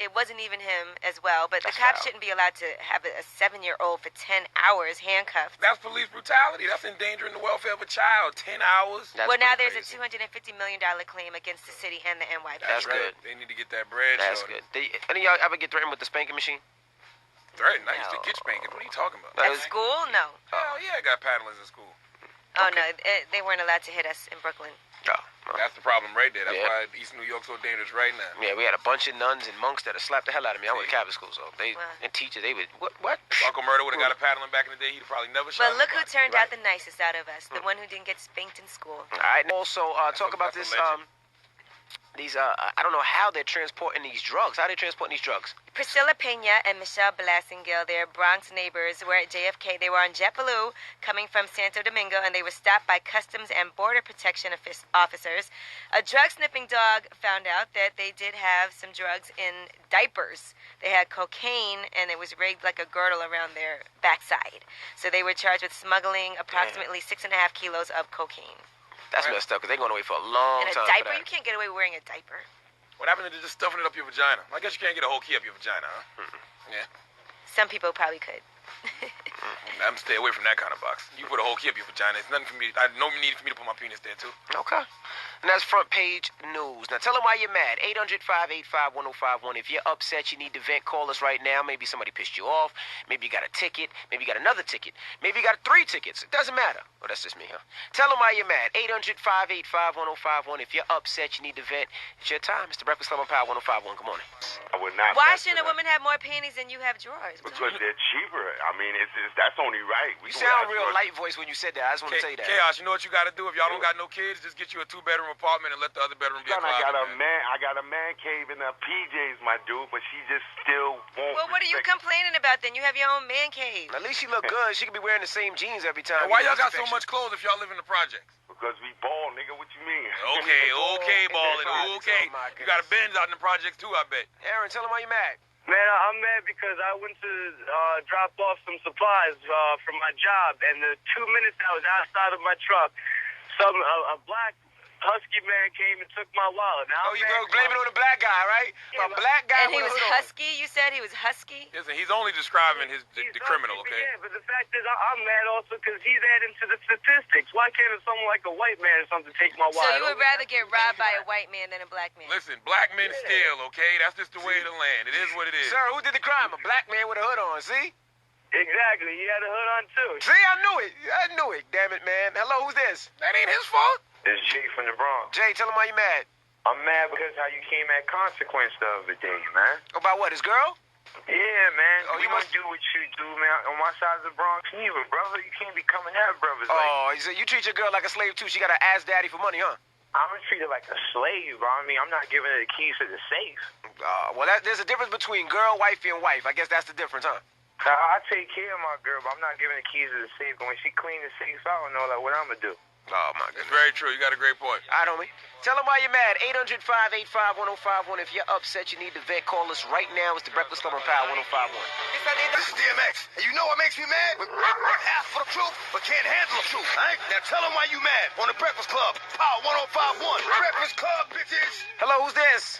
it wasn't even him as well. But That's the cops foul. shouldn't be allowed to have a 7-year-old for 10 hours handcuffed. That's police brutality. That's endangering the welfare of a child. 10 hours. That's Well, now pretty there's crazy. a $250 million claim against the city and the NYPD. That's right. good. They need to get that bread. That's shorty. good. Any of y'all ever get threatened with the spanking machine? Threatened. I used to No. get spankings. What are you talking about? At school? No. Hell yeah, I got paddlers in school. Oh, no. They weren't allowed to hit us in Brooklyn. Oh. That's the problem right there. That's Yeah. why East New York's so dangerous right now. Yeah, we had a bunch of nuns and monks that have slapped the hell out of me. I went to Catholic school, so they Wow. and teachers they would what? If Uncle Murder would have got a paddling back in the day, he'd probably never shot But look who nobody. turned Right. out the nicest out of us. The one who didn't get spanked in school. All right. And also, talk about that's this. a legend. These I don't know how they're transporting these drugs. How are they transporting these drugs? Priscilla Pena and Michelle Blasingil, their Bronx neighbors, were at JFK. They were on JetBlue coming from Santo Domingo, and they were stopped by Customs and Border Protection officers. A drug-sniffing dog found out that they did have some drugs in diapers. They had cocaine, and it was rigged like a girdle around their backside. So they were charged with smuggling approximately 6.5 kilos of cocaine. That's Right. messed up because they're going away for a long And a time. for diaper? that. You can't get away with wearing a diaper. What happened to just stuffing it up your vagina? I guess you can't get a whole key up your vagina, huh? Yeah. Some people probably could. I'm stay away from that kind of box. You put a whole key up your vagina. It's nothing for me. No need for me to put my penis there too. Okay. And that's front page news. Now tell them why you're mad. 800-585-1051. If you're upset, you need to vent, call us right now. Maybe somebody pissed you off. Maybe you got a ticket. Maybe you got another ticket. Maybe you got 3 tickets. It doesn't matter. Oh, that's just me, huh? Tell them why you're mad. 800-585-1051. If you're upset, you need to vent. It's your time. It's the Breakfast Club on Power 1051. Good morning. I would not. Why mess shouldn't a with woman have more panties than you have drawers? Because they're cheaper. I mean, that's only right. You sound real light voice when you said that. I just want to tell you that. Chaos, you know what you got to do? If y'all don't got no kids, just get you a 2-bedroom apartment and let the other bedroom be a Son, I closet. got a man. I got a man cave in the PJs, my dude, but she just still won't. Well, what are you respect- complaining about then? You have your own man cave. At least she look good. She could be wearing the same jeans every time. And why You know, y'all got so perfection. much clothes if y'all live in the projects? Because we ball, nigga. What you mean? Okay, ballin'. projects, Okay. oh my You got a goodness. Benz out in the projects too, I bet. Aaron, tell them why you mad. Man, I'm mad because I went to drop off some supplies from my job, and the 2 minutes I was outside of my truck, a black husky man came and took my wallet. Now, Oh, you go blame it on the black guy, right? Yeah, A black guy And he with was a hood on. husky? You said he was husky? Listen, he's only describing the He's criminal, husky, okay? Yeah, but the fact is, I'm mad also because he's adding to the statistics. Why can't someone like a white man or something take my wallet? So you would rather get robbed by a white man than a black man? Listen, black men steal, okay? That's just the way of the land. It is what it is. Sir, who did the crime? A black man with a hood on, see? Exactly. He had a hood on, too. See, I knew it. Damn it, man. Hello, who's this? That ain't his fault. It's Jay from the Bronx. Jay, tell him why you mad. I'm mad because how you came at Consequence the other day, man. About what, his girl? Yeah, man. Oh, you you must- do what you do, man. On my side of the Bronx, neither, brother. You can't be coming at brothers like. Oh, so you treat your girl like a slave, too. She got to ask daddy for money, huh? I'm gonna treat her like a slave, bro. I mean, I'm not giving her the keys to the safe. Well, there's a difference between girl, wifey, and wife. I guess that's the difference, huh? I take care of my girl, but I'm not giving the keys to the safe. But when she clean the safe out, I know like what I'm gonna do. Oh, my It's goodness. very true. You got a great point. All right, homie. Tell them why you're mad. 800-585-1051. If you're upset, you need to vent. Call us right now. It's the Breakfast Club on Power 1051. This is DMX, and you know what makes me mad? When ask for the truth, but can't handle the truth. All right? Now tell them why you mad on the Breakfast Club. Power 1051. Breakfast Club, bitches. Hello, who's this?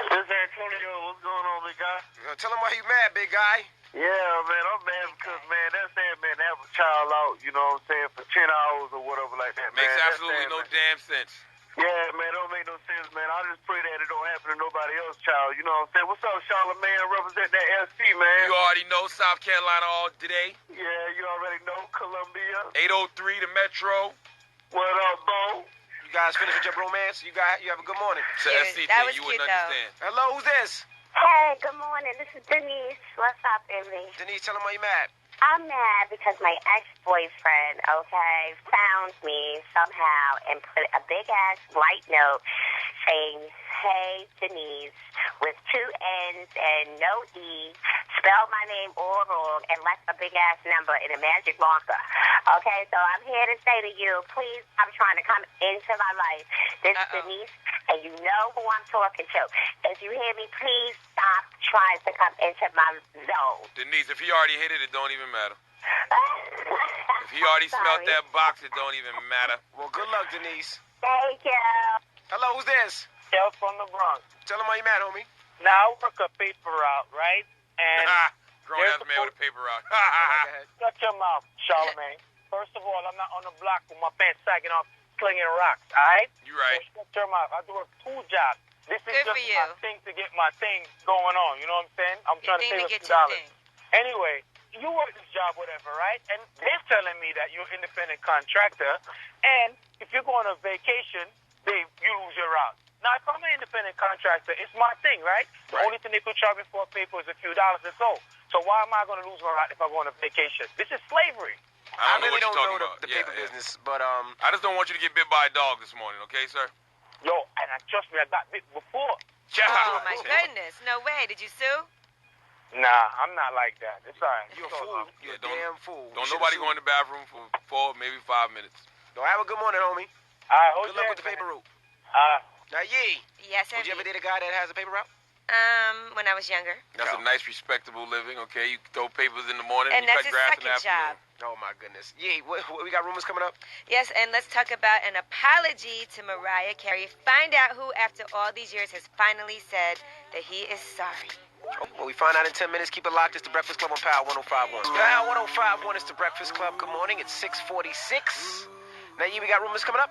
This is Antonio. What's going on, big guy? Tell them why you mad, big guy. Yeah, man, I'm mad because, man, that's saying, man, to have a child out, you know what I'm saying, for 10 hours or whatever like that, man. Makes That's absolutely sad, no man. damn sense. Yeah, man, don't make no sense, man. I just pray that it don't happen to nobody else's child, you know what I'm saying? What's up, Charlamagne? Represent that SC, man. You already know South Carolina all today. Yeah, you already know Columbia. 803 the Metro. What up, Bo? You guys finished with your bromance? You have a good morning. It's a Yeah, SC that thing. was You cute, wouldn't though. understand. Hello, who's this? Hey, good morning. This is Denise. What's up, baby? Denise, tell them why you mad. I'm mad because my ex-boyfriend, okay, found me somehow and put a big-ass white note saying, hey, Denise, with 2 N's and no E, spelled my name all wrong, and left a big-ass number in a magic marker. Okay, so I'm here to say to you, please stop trying to come into my life. This is Denise, and you know who I'm talking to. If you hear me, please stop trying to come into my zone. Denise, if he already hit it, it don't even matter. If he already smelled Sorry. that box, it don't even matter. Well, good luck, Denise. Thank you. Hello, who's this? Jeff from the Bronx. Tell them why you mad, homie. Now, I work a paper route, right? And Grown-ass man with a paper route. shut your mouth, Charlamagne. First of all, I'm not on the block with my pants sagging off, slinging rocks, all right? You right. So shut your mouth. I do work 2 jobs. This is Good just for you. my thing to get my thing going on. You know what I'm saying? I'm Your trying to thing save to a get few your dollars. thing. Anyway, you work this job, whatever, right? And they're telling me that you're an independent contractor, and if you're going on vacation, you lose your route. Now, if I'm an independent contractor, it's my thing, right? The only thing they could charge me for a paper is a few dollars or so. So why am I going to lose my route if I go on a vacation? This is slavery. I know really what don't you're know talking about. the paper business, but I just don't want you to get bit by a dog this morning, okay, sir? Yo, and trust me, I got bit before. Oh, my goodness. No way. Did you sue? Nah, I'm not like that. It's all right. you're a fool. You're a damn fool. Don't You nobody should've go in the bathroom for 4, maybe 5 minutes. sued. Have a good morning, homie. All right, hold Good luck your with the hand, paper man. route. Now, Yee, Yes, I would you ever did. date a guy that has a paper route? When I was younger. That's a nice, respectable living, okay? You throw papers in the morning And you that's cut his grass in the second job. afternoon. Oh, my goodness. Yee, what, we got rumors coming up? Yes, and let's talk about an apology to Mariah Carey. Find out who, after all these years, has finally said that he is sorry. Oh, well, we find out in 10 minutes. Keep it locked. It's the Breakfast Club on Power 105.1. Power 105.1 is the Breakfast Club. Good morning. It's 6:46. Now, Yee, we got rumors coming up?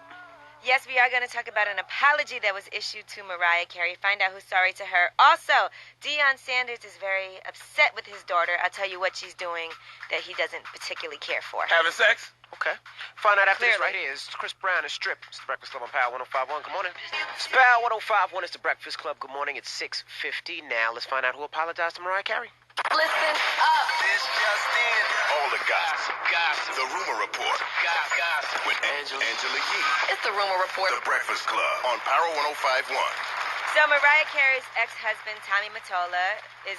Yes, we are going to talk about an apology that was issued to Mariah Carey. Find out who's sorry to her. Also, Deion Sanders is very upset with his daughter. I'll tell you what she's doing that he doesn't particularly care for. Having sex? Okay. Find out after this Clearly. right here. It's Chris Brown and Strip. It's the Breakfast Club on Power 105.1. Good morning. It's Power 105.1. It's the Breakfast Club. Good morning. It's 6:50. Now, let's find out who apologized to Mariah Carey. Listen up. This just in. All the gossip. The Rumor Report. With Angela Yee. It's the Rumor Report. The Breakfast Club on Power 105.1. So Mariah Carey's ex-husband, Tommy Mottola, is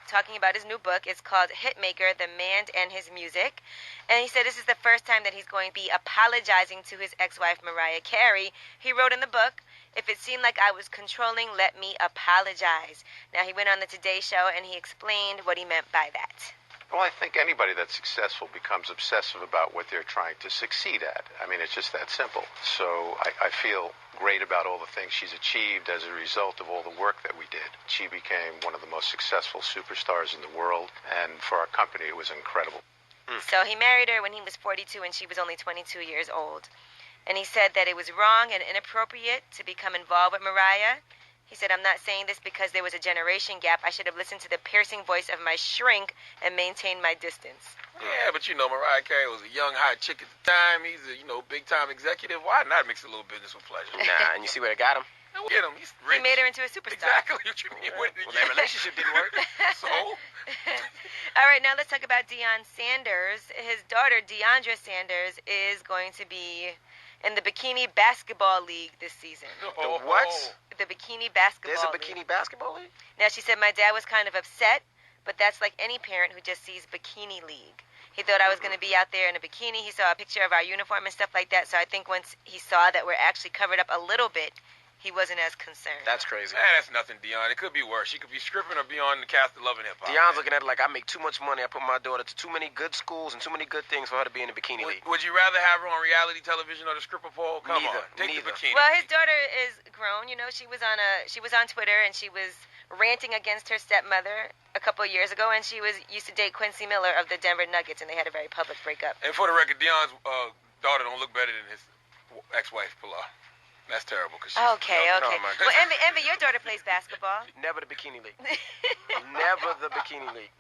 talking about his new book. It's called Hitmaker, The Man and His Music. And he said this is the first time that he's going to be apologizing to his ex-wife, Mariah Carey. He wrote in the book, "If it seemed like I was controlling, let me apologize." Now, he went on the Today Show and he explained what he meant by that. Well, I think anybody that's successful becomes obsessive about what they're trying to succeed at. I mean, it's just that simple. So I feel great about all the things she's achieved as a result of all the work that we did. She became one of the most successful superstars in the world, and for our company, it was incredible. So he married her when he was 42 and she was only 22 years old. And he said that it was wrong and inappropriate to become involved with Mariah. He said, "I'm not saying this because there was a generation gap. I should have listened to the piercing voice of my shrink and maintained my distance." Yeah, but Mariah Carey was a young, hot chick at the time. He's a, big-time executive. Why not mix a little business with pleasure? Nah, and you see where it got him? Get him. He's rich. He made her into a superstar. Exactly. What you mean? What did Well, that relationship didn't work. So? All right, now let's talk about Deion Sanders. His daughter, DeAndra Sanders, is going to be in the Bikini Basketball League this season. The what? The Bikini Basketball There's a League. bikini basketball league? Now, she said, "My dad was kind of upset, but that's like any parent who just sees Bikini League. He thought I was going to be out there in a bikini. He saw a picture of our uniform and stuff like that, so I think once he saw that we're actually covered up a little bit, he wasn't as concerned." That's crazy. That's nothing, Dion. It could be worse. She could be stripping or be on the cast of Love and Hip Hop. Dion's looking at it like I make too much money. I put my daughter to too many good schools and too many good things for her to be in the bikini league. Would you rather have her on reality television or the stripper pole? Come Neither. on, take Neither. the bikini. Well, his daughter is grown. She was on Twitter and she was ranting against her stepmother a couple of years ago, and she used to date Quincy Miller of the Denver Nuggets, and they had a very public breakup. And for the record, Dion's daughter don't look better than his ex-wife, Pilar. That's terrible. Okay. Well, Envy, your daughter plays basketball. Never the bikini league. Never the bikini league.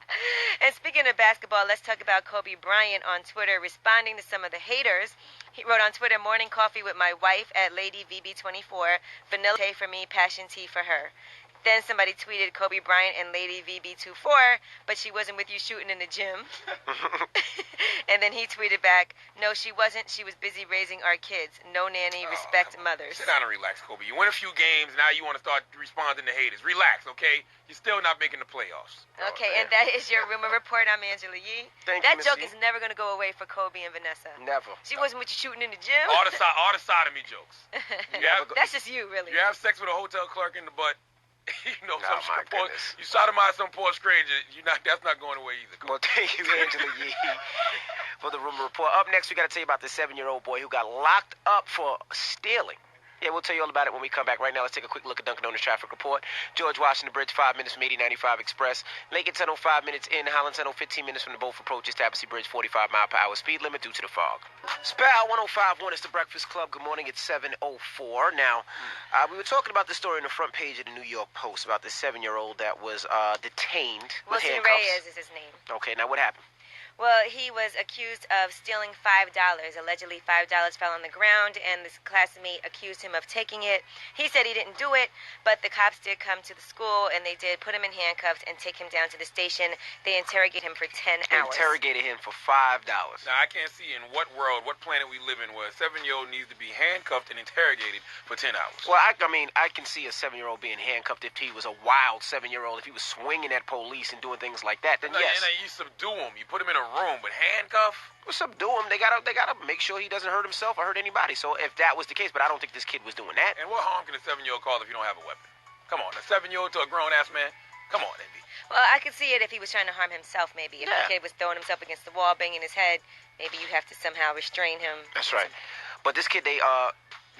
And speaking of basketball, let's talk about Kobe Bryant on Twitter responding to some of the haters. He wrote on Twitter, "Morning coffee with my wife at Lady VB24. Vanilla tea for me, passion tea for her." Then somebody tweeted Kobe Bryant and Lady VB24, but she wasn't with you shooting in the gym. And then he tweeted back, "No, she wasn't. She was busy raising our kids. No nanny, respect mothers." Sit down and relax, Kobe. You win a few games, now you want to start responding to haters. Relax, okay? You're still not making the playoffs. Okay, and that is your rumor report. I'm Angela Yee. Thank you, That Miss joke Yee. is never going to go away for Kobe and Vanessa. Never. She wasn't with you shooting in the gym. All the sodomy jokes. That's just you, really. You have sex with a hotel clerk in the butt. my goodness. You sodomize some poor stranger. That's not going away either. Well, thank you, Angela Yee, for the rumor report. Up next, we got to tell you about the 7-year-old boy who got locked up for stealing Yeah, we'll tell you all about it when we come back. Right now, let's take a quick look at Dunkin' Donuts traffic report. George Washington Bridge, 5 minutes from 8095 Express. Lincoln Tunnel, 5 minutes in. Holland Tunnel, 15 minutes from the both approaches. Tapestry Bridge, 45 mile per hour speed limit due to the fog. Spal 1051 is the Breakfast Club. Good morning. It's 7:04. Now, we were talking about the story on the front page of the New York Post about the 7-year-old that was detained with Wilson handcuffs. Reyes is his name. Okay, now what happened? Well, he was accused of stealing $5. Allegedly, $5 fell on the ground, and this classmate accused him of taking it. He said he didn't do it, but the cops did come to the school, and they did put him in handcuffs and take him down to the station. They interrogated him for 10 hours. Interrogated him for $5. Now, I can't see in what world, what planet we live in where a 7-year-old needs to be handcuffed and interrogated for 10 hours. Well, I mean, I can see a 7-year-old being handcuffed if he was a wild 7-year-old. If he was swinging at police and doing things like that, then yes. And you subdue him. You put him in a room, but handcuff? Well, subdue him. They gotta make sure he doesn't hurt himself or hurt anybody. So if that was the case, but I don't think this kid was doing that. And what harm can a 7-year-old cause if you don't have a weapon? Come on, a 7-year-old to a grown-ass man? Come on, Envy. Well, I could see it if he was trying to harm himself, maybe. If the kid was throwing himself against the wall, banging his head, maybe you'd have to somehow restrain him. That's right. But this kid, they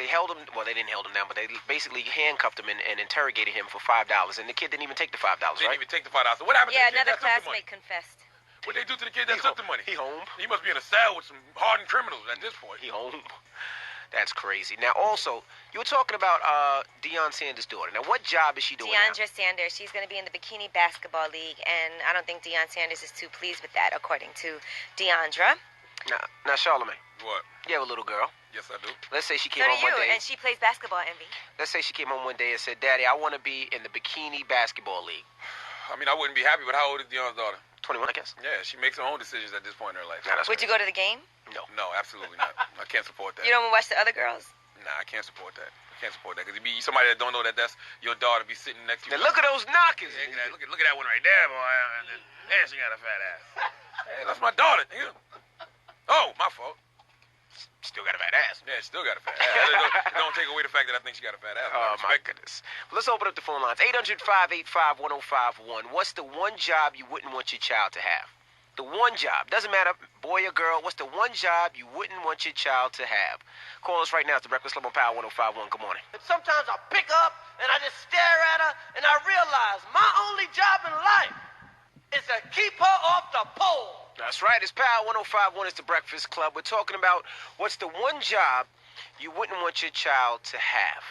held him. Well, they didn't hold him down, but they basically handcuffed him and interrogated him for $5. And the kid didn't even take the $5, right? Didn't even take the $5. So what happened to the kid another that took the money? classmate confessed. What they do to the kid that took the money? He home. He must be in a cell with some hardened criminals at this point. He home. That's crazy. Now, also, you were talking about Deion Sanders' daughter. Now, what job is she doing Deandra Sanders. She's going to be in the Bikini Basketball League, and I don't think Deion Sanders is too pleased with that, according to Deandra. Now, Charlamagne. What? You have a little girl. Yes, I do. Let's say she came So home do one you, day. and she plays basketball, Envy. Let's say she came home one day and said, Daddy, I want to be in the Bikini Basketball League. I mean, I wouldn't be happy, but how old is Deion's daughter? 21, I guess. Yeah, she makes her own decisions at this point in her life. Would you go to the game? No. No, absolutely not. I can't support that. You don't watch the other girls? Nah, I can't support that. I can't support that. Because be somebody that don't know that that's your daughter be sitting next to you. Now, look at those knockers. Yeah, look at that one right there, boy. And she got a fat ass. Hey, that's my daughter, nigga. Oh, my fault. Still got a fat ass. Yeah, still got a fat ass. It don't take away the fact that I think she got a fat ass. Oh, my goodness. Well, let's open up the phone lines. 800-585-1051. What's the one job you wouldn't want your child to have? The one job. Doesn't matter, boy or girl. What's the one job you wouldn't want your child to have? Call us right now. It's the Breakfast Club on Power 1051. Good morning. Sometimes I pick up and I just stare at her and I realize my only job in life is to keep her off the pole. That's right. It's Power 1051. It's the Breakfast Club. We're talking about what's the one job you wouldn't want your child to have.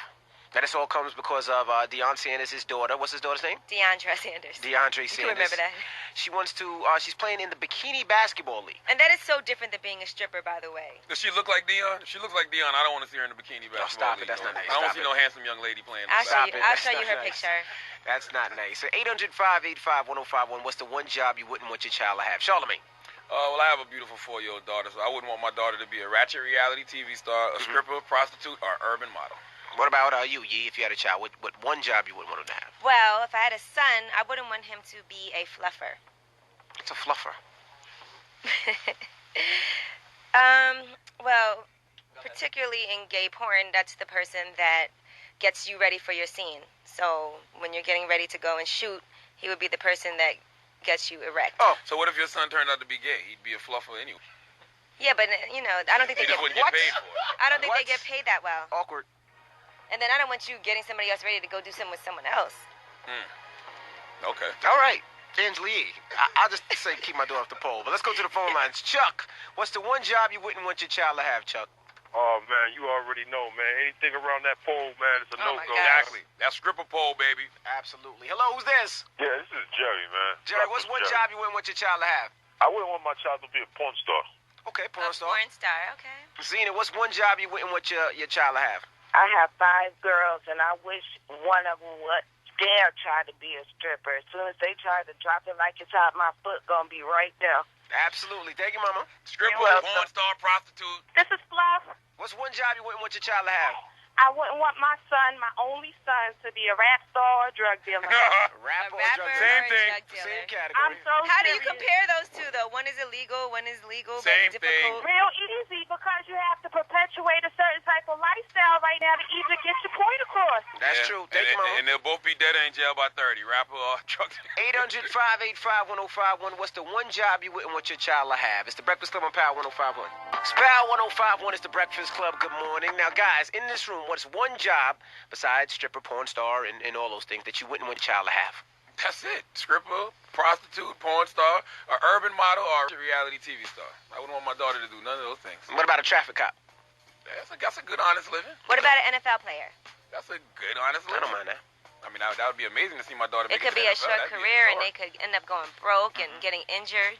Now, this all comes because of Deion Sanders' daughter. What's his daughter's name? Deandra Sanders. DeAndre You Sanders. can remember that. She wants to, she's playing in the Bikini Basketball League. And that is so different than being a stripper, by the way. Does she look like Deion? If she looks like Deion, I don't want to see her in the Bikini Basketball stop it. League. That's not nice. I don't Stop see no handsome young lady playing. I'll show you her nice. picture. That's not nice. So 800-585-1051. What's the one job you wouldn't want your child to have? Charlamagne. Well, I have a beautiful 4-year-old daughter, so I wouldn't want my daughter to be a ratchet reality TV star, a stripper, prostitute, or urban model. What about you, Yee, if you had a child? What one job you wouldn't want him to have? Well, if I had a son, I wouldn't want him to be a fluffer. It's a fluffer. Well, particularly in gay porn, that's the person that gets you ready for your scene. So when you're getting ready to go and shoot, he would be the person that gets you erect. Oh, so what if your son turned out to be gay? He'd be a fluffer anyway. Yeah, but you know, I don't think He they just get wouldn't get paid for it. I don't think they get paid that well. Awkward. And then I don't want you getting somebody else ready to go do something with someone else. Okay. All right. Angela Yee. I'll just say keep my door off the pole. But let's go to the phone lines. Chuck, what's the one job you wouldn't want your child to have, Chuck? Oh, man, you already know, man. Anything around that pole, man, it's a no-go. Exactly. That stripper pole, baby. Absolutely. Hello, who's this? Yeah, this is Jerry, man. Jerry, what's one job you wouldn't want your child to have? I wouldn't want my child to be a porn star. Okay, porn star. Porn star, okay. Zena, what's one job you wouldn't want your child to have? I have 5 girls, and I wish one of them would dare try to be a stripper. As soon as they try to drop it like it's out my foot, gonna be right there. Absolutely. Thank you, Mama. Stripper, porn star, prostitute. This is Fluff. What's one job you wouldn't want your child to have? I wouldn't want my son, my only son, to be a rap star or a drug dealer. Rapper or drug dealer? Same thing. Same category. I'm so How do you serious. compare those two, though? One is illegal, one is legal, Same very difficult. thing. Real easy, because because you have to perpetuate a certain type of lifestyle right now to even get your point across. That's true. Thank you, Mama. And they'll both be dead in jail by 30. Rapper or truck. 800-585-1051. What's the one job you wouldn't want your child to have? It's the Breakfast Club on Power 105.1. It's Power 105.1. It's the Breakfast Club. Good morning. Now, guys, in this room, what's one job besides stripper, porn star, and all those things that you wouldn't want your child to have? That's it. Stripper, prostitute, porn star, an urban model, or a reality TV star. I wouldn't want my daughter to do none of those things. What about a traffic cop? That's a good, honest living. What about an NFL player? That's a good, honest living. I don't mind that. I mean, that would be amazing to see my daughter make It could be a short career, and they could end up going broke and getting injured.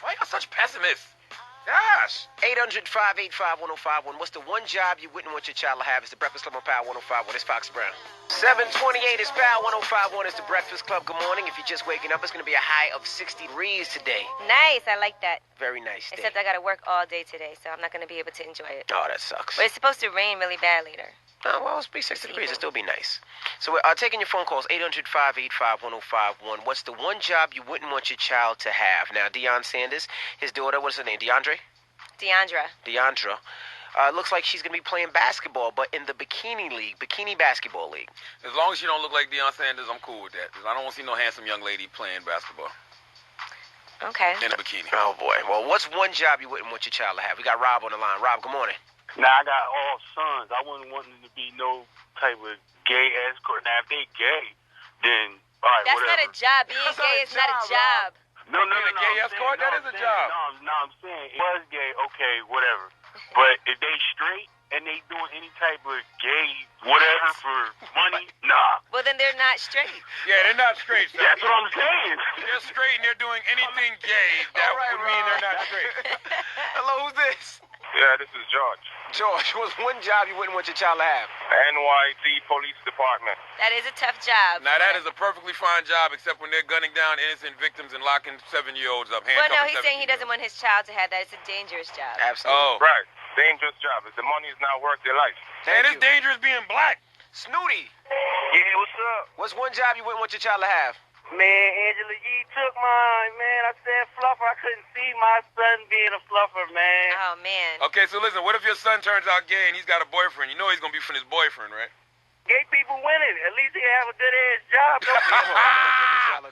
Why y'all such pessimists? Gosh. 800-585-1051. What's the one job you wouldn't want your child to have? It's the Breakfast Club on Power 105.1. It's Fox Brown. 728 is Power 105.1. It's the Breakfast Club. Good morning. If you're just waking up, it's going to be a high of 60 degrees today. Nice. I like that. Very nice day. Except I got to work all day today, so I'm not going to be able to enjoy it. Oh, that sucks. But it's supposed to rain really bad later. Oh, well, it's be 60 degrees. It'll still be nice. So we're taking your phone calls, 800-585-1051. What's the one job you wouldn't want your child to have? Now, Deion Sanders, his daughter, what's her name? Deandra. Looks like she's going to be playing basketball, but in the bikini basketball league. As long as she don't look like Deion Sanders, I'm cool with that. 'Cause I don't want to see no handsome young lady playing basketball. Okay. In a bikini. Oh, boy. Well, what's one job you wouldn't want your child to have? We got Rob on the line. Rob, good morning. Now, I got all sons. I wouldn't want them to be no type of gay escort. Now, if they gay, then, all right, That's whatever. not a job. Being gay is not a job. No, a gay escort? That is a job. No, I'm saying it was gay, okay, whatever. But if they straight and they doing any type of gay whatever for money, nah. Well, then they're not straight. Yeah, they're not straight. So That's what I'm saying. They're straight and they're doing anything gay. That would mean they're not straight. Hello, who's this? Yeah, this is George. George, what's one job you wouldn't want your child to have? NYC Police Department. That is a tough job. Now, that is a perfectly fine job, except when they're gunning down innocent victims and locking 7-year-olds up. Well, no, he's saying he doesn't want his child to have that. It's a dangerous job. Absolutely. Oh. Right. Dangerous job. If the money is not worth their life. And it's dangerous being black. Snooty. Yeah, what's up? What's one job you wouldn't want your child to have? Man, Angela Yee took mine, man. I said fluffer. I couldn't see my son being a fluffer, man. Oh, man. Okay, so listen, what if your son turns out gay and he's got a boyfriend? You know he's going to be from his boyfriend, right? Gay people winning. At least they have a good-ass job.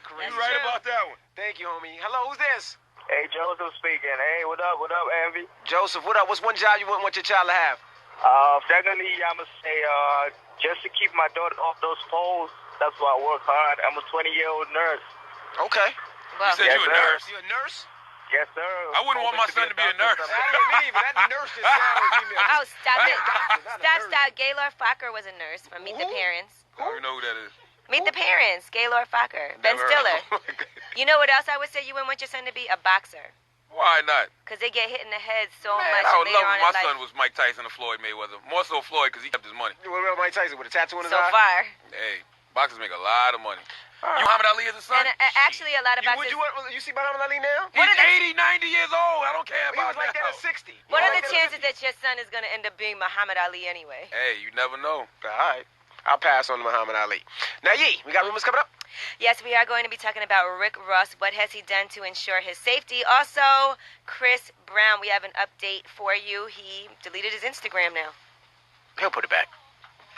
You're right about that one. Thank you, homie. Hello, who's this? Hey, Joseph speaking. Hey, what up, Envy? Joseph, what up? What's one job you wouldn't want your child to have? Secondly, I'm going to say, just to keep my daughter off those poles, that's why I work hard. I'm a 20-year-old nurse. Okay. Well, You said you a nurse? You a nurse? Yes, sir. I wouldn't want my son to be a nurse. I didn't mean, but that nurse just sounds female. Oh, stop it. Not a Stop. Gaylord Fokker was a nurse from Meet the Parents. I don't even know who that is. Meet the Parents. Gaylord Fokker. Ben Never Stiller. heard of him. You know what else I would say you wouldn't want your son to be? A boxer. Why not? Because they get hit in the head so Man, much I would later love on if my in life. son was Mike Tyson or Floyd Mayweather. More so Floyd because he kept his money. What about Mike Tyson with a tattoo on his So eye? far. Hey, boxers make a lot of money. You Muhammad Ali is a son? And actually, a lot of boxers... You see Muhammad Ali now? He's 80, 90 years old. I don't care He about was like that. that at 60. What are the chances that your son is going to end up being Muhammad Ali anyway? Hey, you never know. All right. I'll pass on to Muhammad Ali. Now, Yee, we got rumors coming up? Yes, we are going to be talking about Rick Ross. What has he done to ensure his safety? Also, Chris Brown, we have an update for you. He deleted his Instagram now. He'll put it back.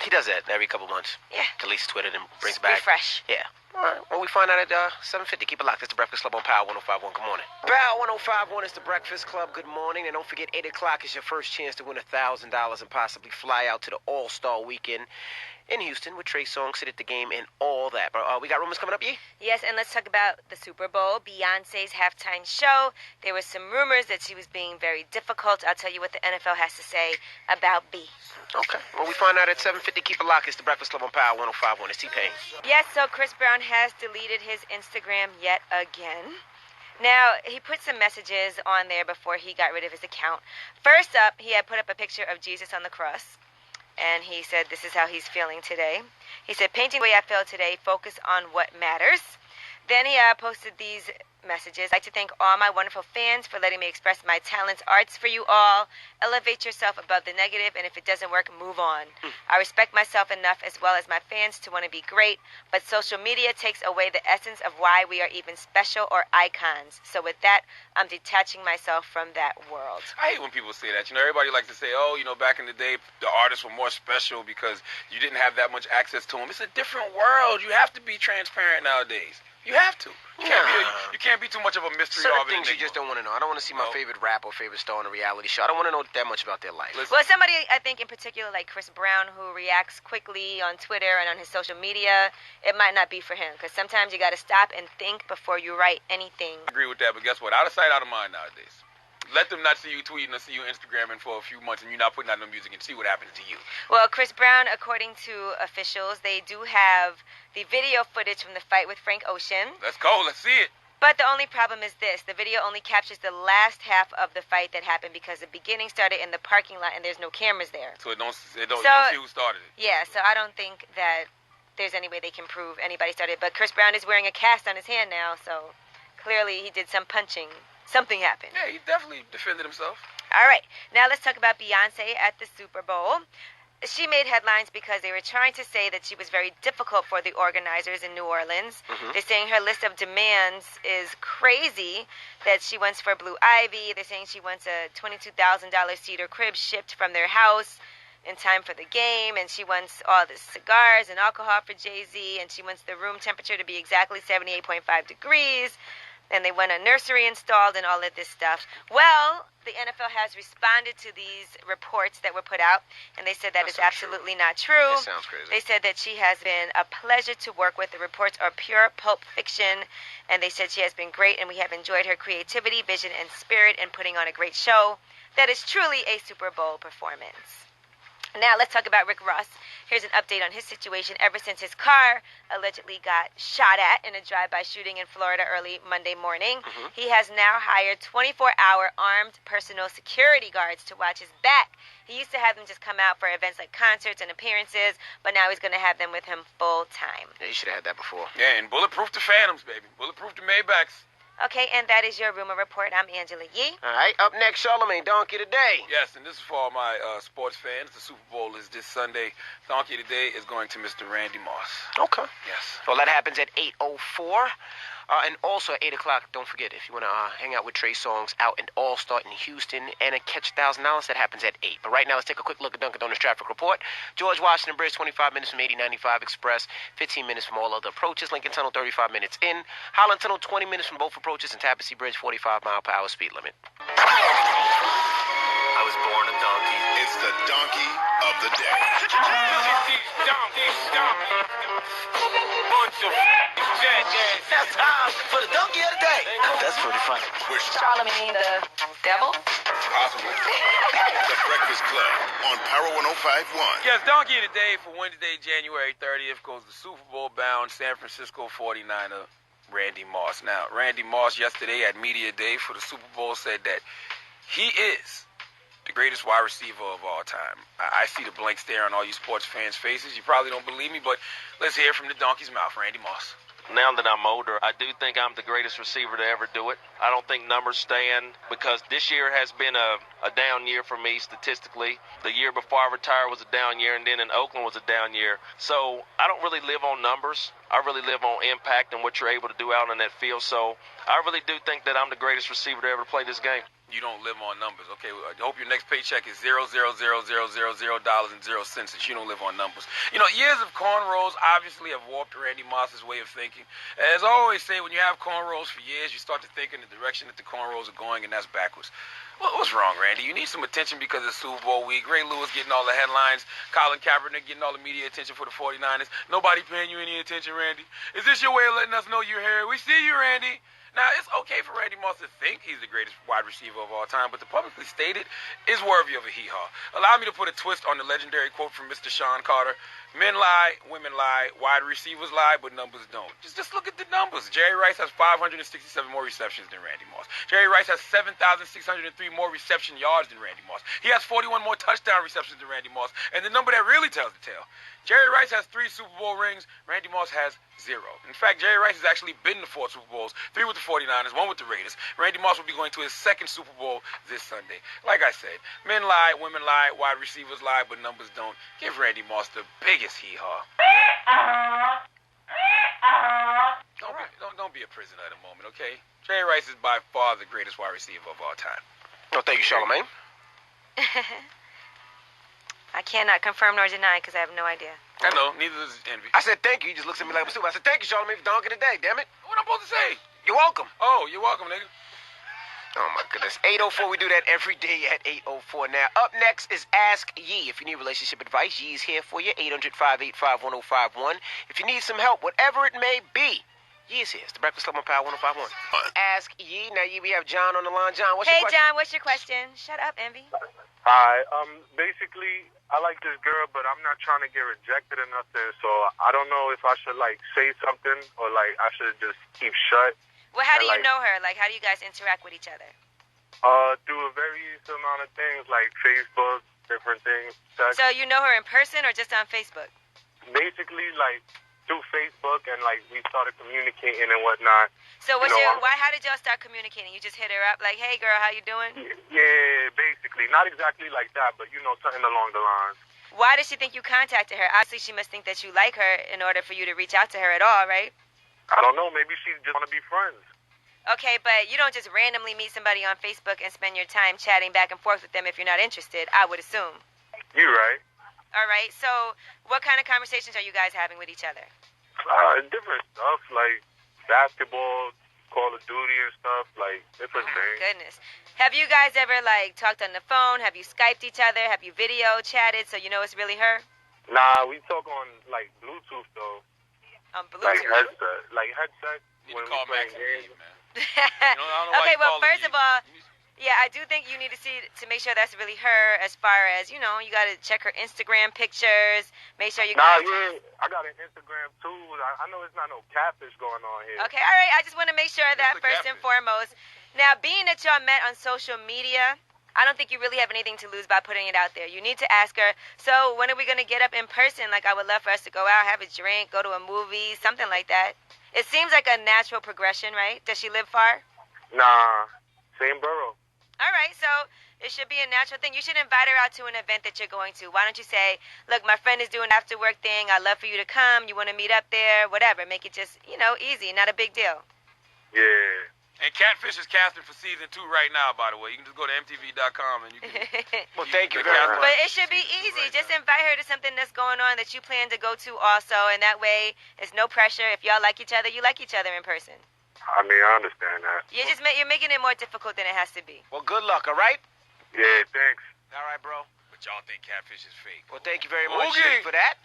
He does that every couple months. Yeah. Deletes Twitter and brings it back. Refresh. Yeah. All right. Well, we find out at 7:50. Keep it locked. It's the Breakfast Club on Power 105.1. Good morning. Power 105.1 is the Breakfast Club. Good morning. And don't forget, 8 o'clock is your first chance to win $1,000 and possibly fly out to the All-Star Weekend in Houston with Trey Songz, sit at the game, and all that. But we got rumors coming up, Yee? Yes, and let's talk about the Super Bowl, Beyonce's halftime show. There were some rumors that she was being very difficult. I'll tell you what the NFL has to say about B. Okay. Well, we find out at 7:50. Keep it locked. It's the Breakfast Club on Power 105.1. It's T-Pain. Yes, so Chris Brown has deleted his Instagram yet again. Now, he put some messages on there before he got rid of his account. First up, he had put up a picture of Jesus on the cross. And he said, this is how he's feeling today. He said, painting the way I feel today, focus on what matters. Then he posted these messages. I'd like to thank all my wonderful fans for letting me express my talents, arts for you all. Elevate yourself above the negative, and if it doesn't work, move on. I respect myself enough as well as my fans to want to be great, but social media takes away the essence of why we are even special or icons. So with that, I'm detaching myself from that world. I hate when people say that. Everybody likes to say, oh, back in the day, the artists were more special because you didn't have that much access to them. It's a different world. You have to be transparent nowadays. You have to. You can't be too much of a mystery. Certain things you just don't want to know. I don't want to see my favorite rapper or favorite star on a reality show. I don't want to know that much about their life. Well, somebody, I think, in particular, like Chris Brown, who reacts quickly on Twitter and on his social media, it might not be for him. Because sometimes you got to stop and think before you write anything. I agree with that, but guess what? Out of sight, out of mind nowadays. Let them not see you tweeting or see you Instagramming for a few months and you're not putting out no music and see what happens to you. Well, Chris Brown, according to officials, they do have the video footage from the fight with Frank Ocean. Let's go. Let's see it. But the only problem is this. The video only captures the last half of the fight that happened because the beginning started in the parking lot and there's no cameras there. So you don't see who started it. Yeah, so I don't think that there's any way they can prove anybody started. But Chris Brown is wearing a cast on his hand now, so clearly he did some punching. Something happened. Yeah, he definitely defended himself. All right. Now let's talk about Beyonce at the Super Bowl. She made headlines because they were trying to say that she was very difficult for the organizers in New Orleans. They're saying her list of demands is crazy, that she wants for Blue Ivy. They're saying she wants a $22,000 cedar crib shipped from their house in time for the game, and she wants all the cigars and alcohol for Jay-Z, and she wants the room temperature to be exactly 78.5 degrees. And they want a nursery installed and all of this stuff. Well, the NFL has responded to these reports that were put out, and they said that it's absolutely not true. That sounds crazy. They said that she has been a pleasure to work with. The reports are pure pulp fiction, and they said she has been great, and we have enjoyed her creativity, vision, and spirit in putting on a great show. That is truly a Super Bowl performance. Now, let's talk about Rick Ross. Here's an update on his situation ever since his car allegedly got shot at in a drive-by shooting in Florida early Monday morning. He has now hired 24-hour armed personal security guards to watch his back. He used to have them just come out for events like concerts and appearances, but now he's going to have them with him full time. Yeah, you should have had that before. Yeah, and bulletproof the Phantoms, baby. Bulletproof the Maybachs. Okay, and that is your rumor report. I'm Angela Yee. All right, up next, Charlamagne, Donkey Today. Yes, and this is for all my sports fans. The Super Bowl is this Sunday. Donkey Today is going to Mr. Randy Moss. Okay. Yes. Well, that happens at 8:04. And also at 8 o'clock, don't forget, if you want to hang out with Trey Songz out in All-Star in Houston and catch $1,000, that happens at 8. But right now, let's take a quick look at Dunkin' Donuts traffic report. George Washington Bridge, 25 minutes from 8095 Express, 15 minutes from all other approaches. Lincoln Tunnel, 35 minutes in. Holland Tunnel, 20 minutes from both approaches. And Tallahassee Bridge, 45-mile-per-hour speed limit. I was born a donkey. It's the donkey of the day. That's time for the donkey of the day. That's pretty funny. Charlamagne the devil? Possibly. The Breakfast Club on Power 105.1. Yes, Donkey of the Day for Wednesday, January 30th goes the Super Bowl bound San Francisco 49er, Randy Moss. Now, Randy Moss yesterday at Media Day for the Super Bowl said that he is the greatest wide receiver of all time. I see the blank stare on all you sports fans' faces. You probably don't believe me, but let's hear from the donkey's mouth, Randy Moss. Now that I'm older, I do think I'm the greatest receiver to ever do it. I don't think numbers stand because this year has been a down year for me statistically. The year before I retired was a down year, and then in Oakland was a down year. So I don't really live on numbers. I really live on impact and what you're able to do out on that field. So I really do think that I'm the greatest receiver to ever play this game. You don't live on numbers. Okay, well, I hope your next paycheck is $0.00000.0 since you don't live on numbers. You know, years of cornrows obviously have warped Randy Moss's way of thinking. As I always say, when you have cornrows for years, you start to think in the direction that the cornrows are going, and that's backwards. What's wrong, Randy? You need some attention because it's Super Bowl week. Ray Lewis getting all the headlines. Colin Kaepernick getting all the media attention for the 49ers. Nobody paying you any attention, Randy. Is this your way of letting us know you're here? We see you, Randy. Now, it's okay for Randy Moss to think he's the greatest wide receiver of all time, but to publicly state it is worthy of a hee-haw. Allow me to put a twist on the legendary quote from Mr. Sean Carter. Men lie, women lie, wide receivers lie, but numbers don't. Just look at the numbers. Jerry Rice has 567 more receptions than Randy Moss. Jerry Rice has 7,603 more reception yards than Randy Moss. He has 41 more touchdown receptions than Randy Moss. And the number that really tells the tale, Jerry Rice has 3 Super Bowl rings. Randy Moss has 0. In fact, Jerry Rice has actually been to 4 Super Bowls, 3 with the 49ers, 1 with the Raiders. Randy Moss will be going to his 2nd Super Bowl this Sunday. Like I said, men lie, women lie, wide receivers lie, but numbers don't. Give Randy Moss the biggest hee-haw. Don't be a prisoner at the moment, okay? Jerry Rice is by far the greatest wide receiver of all time. Oh, thank you, Charlamagne. I cannot confirm nor deny because I have no idea. I know, neither does Envy. I said thank you. He just looks at me like I'm stupid. I said thank you, Charlamagne, for donking today, damn it. What am I supposed to say? You're welcome. Oh, you're welcome, nigga. Oh, my goodness. 8:04, we do that every day at 8:04. Now, up next is Ask Yee. If you need relationship advice, Yee's here for you, 800-585-1051. If you need some help, whatever it may be, Yee is here. It's the Breakfast Club on Power 105.1. Ask Yee. Now, Yee, we have John on the line. John, what's your question? Hey, John, what's your question? Shut up, Envy. Hi. Basically, I like this girl, but I'm not trying to get rejected or nothing, so I don't know if I should, say something or, I should just keep shut. Well, how do you know her? How do you guys interact with each other? Through a various amount of things, like Facebook, different things. So you know her in person or just on Facebook? Basically, through Facebook, and, we started communicating and whatnot. So how did y'all start communicating? You just hit her up hey, girl, how you doing? Yeah, basically. Not exactly like that, but, something along the lines. Why does she think you contacted her? Obviously, she must think that you like her in order for you to reach out to her at all, right? I don't know. Maybe she just want to be friends. Okay, but you don't just randomly meet somebody on Facebook and spend your time chatting back and forth with them if you're not interested, I would assume. You're right. All right, so what kind of conversations are you guys having with each other? Different stuff, like basketball, Call of Duty and stuff, different things. Goodness. Have you guys ever, talked on the phone? Have you Skyped each other? Have you video chatted so you know it's really her? Nah, we talk on, Bluetooth, though. On Bluetooth? Headset. You need to call Max and Eve, man. Okay, well, first of all, yeah, I do think you need to make sure that's really her as far as, you got to check her Instagram pictures, make sure you yeah, I got an Instagram, too. I know it's not no catfish going on here. Okay, all right, I just want to make sure that first and foremost. Now, being that y'all met on social media, I don't think you really have anything to lose by putting it out there. You need to ask her, so when are we going to get up in person? I would love for us to go out, have a drink, go to a movie, something like that. It seems like a natural progression, right? Does she live far? Nah, same borough. All right, so it should be a natural thing. You should invite her out to an event that you're going to. Why don't you say, look, my friend is doing an after-work thing. I'd love for you to come. You want to meet up there? Whatever. Make it just, easy. Not a big deal. Yeah. And Catfish is casting for season 2 right now, by the way. You can just go to mtv.com and you can... Well, thank you very much. But it should be easy. Just invite her to something that's going on that you plan to go to also, and that way it's no pressure. If y'all like each other, you like each other in person. I mean, I understand that. You're making it more difficult than it has to be. Well, good luck, all right? Yeah, thanks. All right, bro. But y'all think Catfish is fake. Well, thank you very much for that.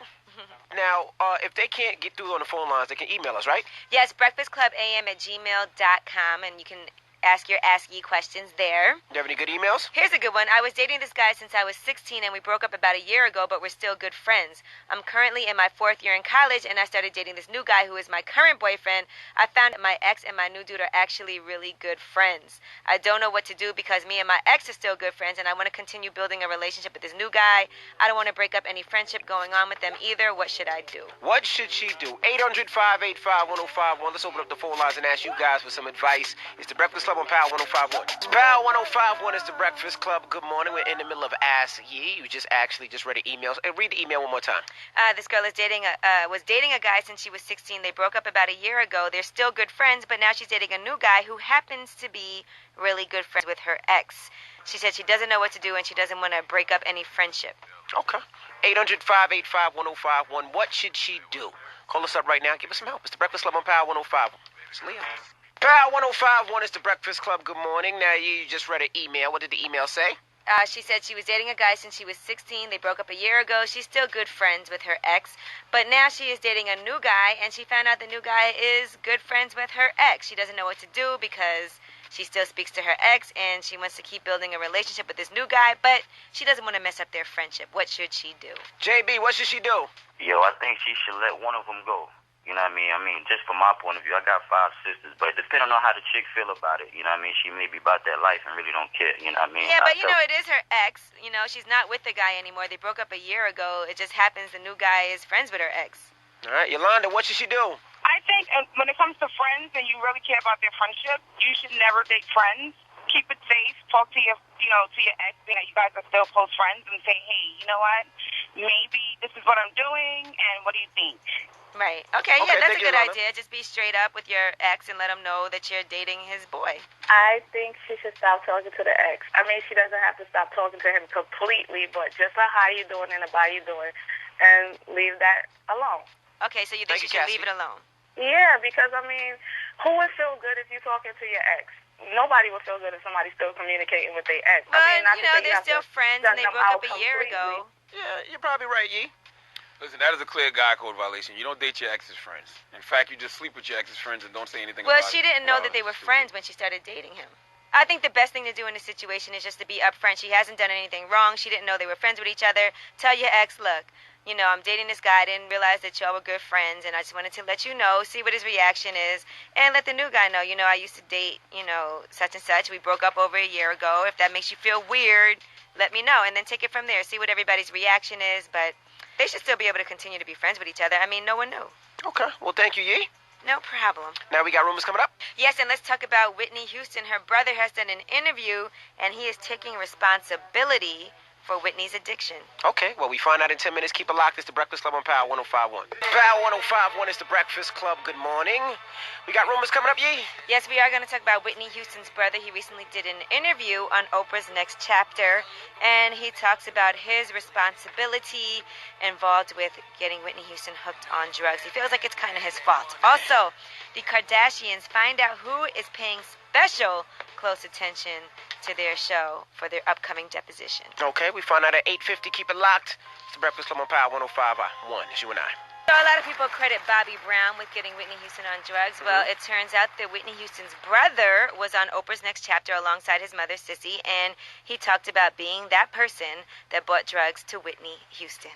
Now, if they can't get through on the phone lines, they can email us, right? Yes, breakfastclubam@gmail.com, and you can ask your Ask Yee questions there. Do you have any good emails? Here's a good one. I was dating this guy since I was 16, and we broke up about a year ago, but we're still good friends. I'm currently in my 4th year in college, and I started dating this new guy who is my current boyfriend. I found that my ex and my new dude are actually really good friends. I don't know what to do because me and my ex are still good friends, and I want to continue building a relationship with this new guy. I don't want to break up any friendship going on with them either. What should I do? What should she do? 800-585-1051. Let's open up the phone lines and ask you guys for some advice. It's the Breakfast Club on Power 105.1. Power 105.1 is the Breakfast Club. Good morning. We're in the middle of Ask Yee. You just read an email. Read the email one more time. This girl is was dating a guy since she was 16. They broke up about a year ago. They're still good friends, but now she's dating a new guy who happens to be really good friends with her ex. She said she doesn't know what to do and she doesn't want to break up any friendship. Okay. 800-585-1051. What should she do? Call us up right now. Give us some help. It's the Breakfast Club on Power 105. It's Leo. Power 105.1 is the Breakfast Club. Good morning. Now, you just read an email. What did the email say? She said she was dating a guy since she was 16. They broke up a year ago. She's still good friends with her ex, but now she is dating a new guy, and she found out the new guy is good friends with her ex. She doesn't know what to do because she still speaks to her ex, and she wants to keep building a relationship with this new guy, but she doesn't want to mess up their friendship. What should she do? JB, what should she do? Yo, I think she should let one of them go. You know what I mean? Just from my point of view, I got 5 sisters, but depending on how the chick feel about it, you know what I mean? She may be about that life and really don't care, you know what I mean? Yeah, but it is her ex. She's not with the guy anymore. They broke up a year ago. It just happens the new guy is friends with her ex. All right, Yolanda, what should she do? I think when it comes to friends and you really care about their friendship, you should never date friends. Keep it safe. Talk to your ex, that you guys are still close friends, and say, hey, you know what? Maybe this is what I'm doing, and what do you think? Right. Okay, yeah, that's a good Yolanda. idea. Just be straight up with your ex and let him know that you're dating his boy. I think she should stop talking to the ex. She doesn't have to stop talking to him completely, but just a how you doing and a bye you doing, and leave that alone. Okay, so you think she should leave it alone? Yeah, because, who would feel good if you're talking to your ex? Nobody would feel good if somebody's still communicating with their ex. Well, they're still friends and they broke up a year ago. Yeah, you're probably right, Yee. Listen, that is a clear guy code violation. You don't date your ex's friends. In fact, you just sleep with your ex's friends and don't say anything Well, about it. she didn't know that they were friends when she started dating him. I think the best thing to do in this situation is just to be upfront. She hasn't done anything wrong. She didn't know they were friends with each other. Tell your ex, look, I'm dating this guy. I didn't realize that y'all were good friends, and I just wanted to let you know, see what his reaction is, and let the new guy know, I used to date, such and such. We broke up over a year ago. If that makes you feel weird, let me know, and then take it from there. See what everybody's reaction is, but they should still be able to continue to be friends with each other. No one knew. Okay, well, thank you, Yee. No problem. Now we got rumors coming up. Yes, and let's talk about Whitney Houston. Her brother has done an interview, and he is taking responsibility for Whitney's addiction. Okay, well, we find out in 10 minutes. Keep it locked. It's the Breakfast Club on Power 105.1. Power 105.1 is the Breakfast Club. Good morning. We got rumors coming up, Yee? Yes, we are going to talk about Whitney Houston's brother. He recently did an interview on Oprah's Next Chapter, and he talks about his responsibility involved with getting Whitney Houston hooked on drugs. He feels like it's kind of his fault. Also, the Kardashians find out who is paying special close attention to their show for their upcoming deposition. Okay, we find out at 8:50. Keep it locked. It's the Breakfast Club on Power 105.1. It's you and I. So a lot of people credit Bobby Brown with getting Whitney Houston on drugs. Well, it turns out that Whitney Houston's brother was on Oprah's Next Chapter alongside his mother, Sissy, and he talked about being that person that bought drugs to Whitney Houston.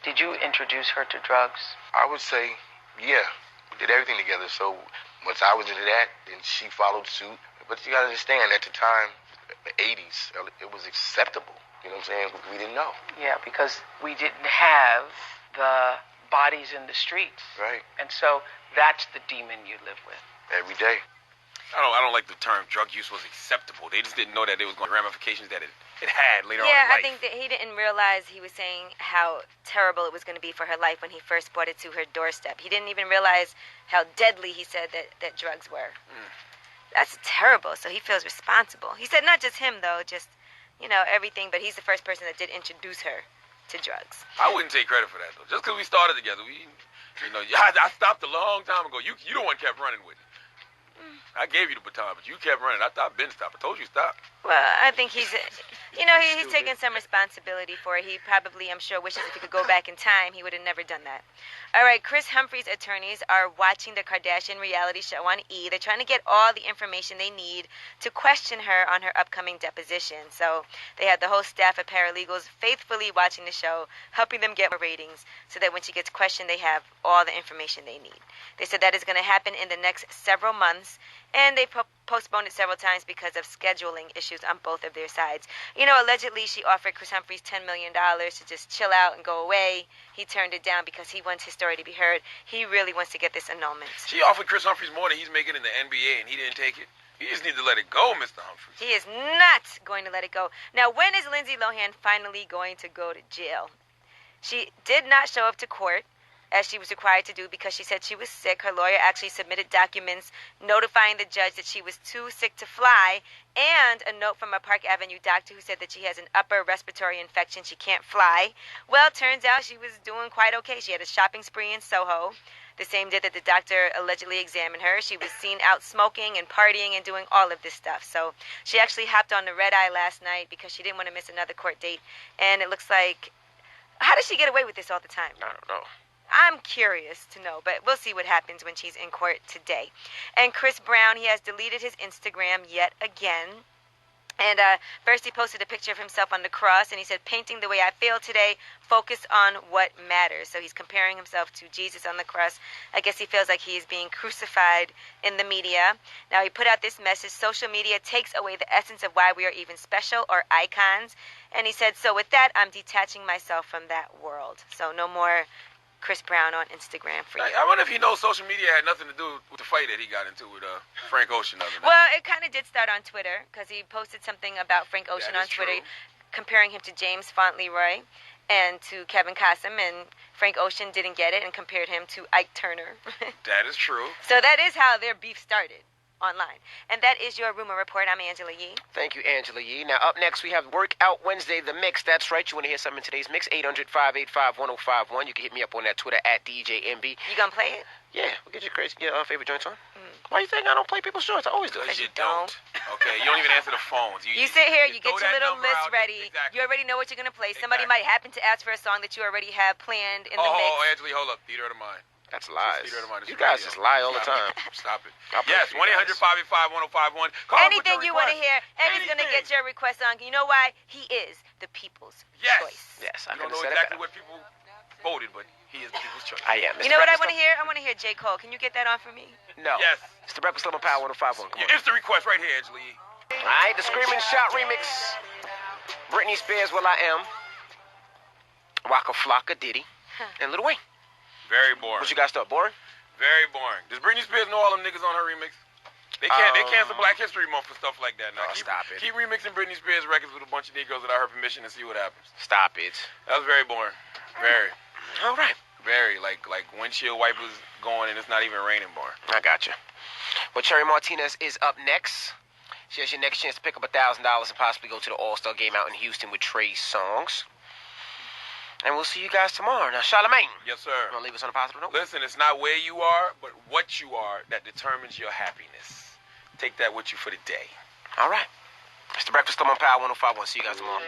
Did you introduce her to drugs? I would say, yeah. We did everything together. So once I was into that, then she followed suit. But you got to understand, at the time, the 80s, it was acceptable. You know what I'm saying? We didn't know. Yeah, because we didn't have the bodies in the streets. Right. And so that's the demon you live with. Every day. I don't like the term drug use was acceptable. They just didn't know that there was going to be ramifications that it had later on in life. Yeah, I think that he didn't realize he was saying how terrible it was going to be for her life when he first brought it to her doorstep. He didn't even realize how deadly he said that drugs were. That's terrible. So he feels responsible. He said not just him, though, just, everything, but he's the first person that did introduce her to drugs. I wouldn't take credit for that, though. Just because we started together, I stopped a long time ago. You the one kept running with it. I gave you the baton, but you kept running. I thought Ben stopped. I told you stop. Well, I think he's taking some responsibility for it. He probably, I'm sure, wishes if he could go back in time, he would have never done that. All right, Chris Humphrey's attorneys are watching the Kardashian reality show on E! They're trying to get all the information they need to question her on her upcoming deposition. So they have the whole staff of paralegals faithfully watching the show, helping them get more ratings, so that when she gets questioned, they have all the information they need. They said that is going to happen in the next several months, and they postponed it several times because of scheduling issues on both of their sides. Allegedly, she offered Chris Humphreys $10 million to just chill out and go away. He turned it down because he wants his story to be heard. He really wants to get this annulment. She offered Chris Humphreys more than he's making in the NBA, and he didn't take it. You just need to let it go, Mr. Humphreys. He is not going to let it go. Now, when is Lindsay Lohan finally going to go to jail? She did not show up to court, as she was required to do, because she said she was sick. Her lawyer actually submitted documents notifying the judge that she was too sick to fly, and a note from a Park Avenue doctor who said that she has an upper respiratory infection. She can't fly. Well, turns out she was doing quite okay. She had a shopping spree in Soho. the same day that the doctor allegedly examined her. She was seen out smoking and partying and doing all of this stuff. So she actually hopped on the red eye last night because she didn't want to miss another court date. And it looks like, how does she get away with this all the time? I don't know. I'm curious to know, but we'll see what happens when she's in court today. And Chris Brown, he has deleted his Instagram yet again. And first he posted a picture of himself on the cross, and he said, painting the way I feel today, focus on what matters. So he's comparing himself to Jesus on the cross. I guess he feels like he is being crucified in the media. Now, he put out this message, social media takes away the essence of why we are even special or icons. And he said, so with that, I'm detaching myself from that world. So no more Chris Brown on Instagram for you. I wonder if he knows social media had nothing to do with the fight that he got into with Frank Ocean the other night. Well, it kind of did start on Twitter because he posted something about Frank Ocean on Twitter, comparing him to James Fauntleroy and to Kevin Costner, and Frank Ocean didn't get it and compared him to Ike Turner. That is true. So that is how their beef started online. And that is your rumor report. I'm Angela Yee. Thank you, Angela Yee. Now, up next, we have Workout Wednesday, the mix. That's right. You want to hear something in today's mix? 800-585-1051. You can hit me up on that Twitter at DJMB. You gonna play it? Yeah. We'll get your favorite joints on. Why you think I don't play people's joints? I always do. Because you don't. Okay, you don't even answer the phones. You sit here, you get throw your that little number list out. ready. Exactly. You already know what you're gonna play. Somebody might happen to ask for a song that you already have planned in the mix. Oh, Angela, hold up. Theater of the mind. That's lies. Theater of the mind. You guys just lie all the time. Stop it. Yes, 1-800-585-1051. Anything you want to hear, Eddie's gonna get your request on. You know why? He is the people's choice. Yes, I don't know exactly what people voted, but he is the people's choice. I am. You know what I want to hear? I want to hear J. Cole. Can you get that on for me? No. Yes. It's the Breakfast Club on Power 105.1. Come on. It's the request right here, Angela. All right, the Screaming Shout remix. Britney Spears, Will I Am. Waka Flocka, Diddy, and Lil Wayne. Very boring. What you guys thought? Boring? Very boring. Does Britney Spears know all them niggas on her remix? They cancel Black History Month for stuff like that now. Stop it. Keep remixing Britney Spears records with a bunch of Negroes without her permission and see what happens. Stop it. That was very boring. Very. All right. Very. Like windshield wipers going and it's not even raining boring. I got you. Well, Cherry Martinez is up next. She has your next chance to pick up $1,000 and possibly go to the All-Star game out in Houston with Trey Songz. And we'll see you guys tomorrow. Now, Charlamagne. Yes, sir. You want to leave us on a positive note? Listen, it's not where you are, but what you are that determines your happiness. Take that with you for the day. All right. It's the Breakfast Club on Power 105.1. See you guys tomorrow.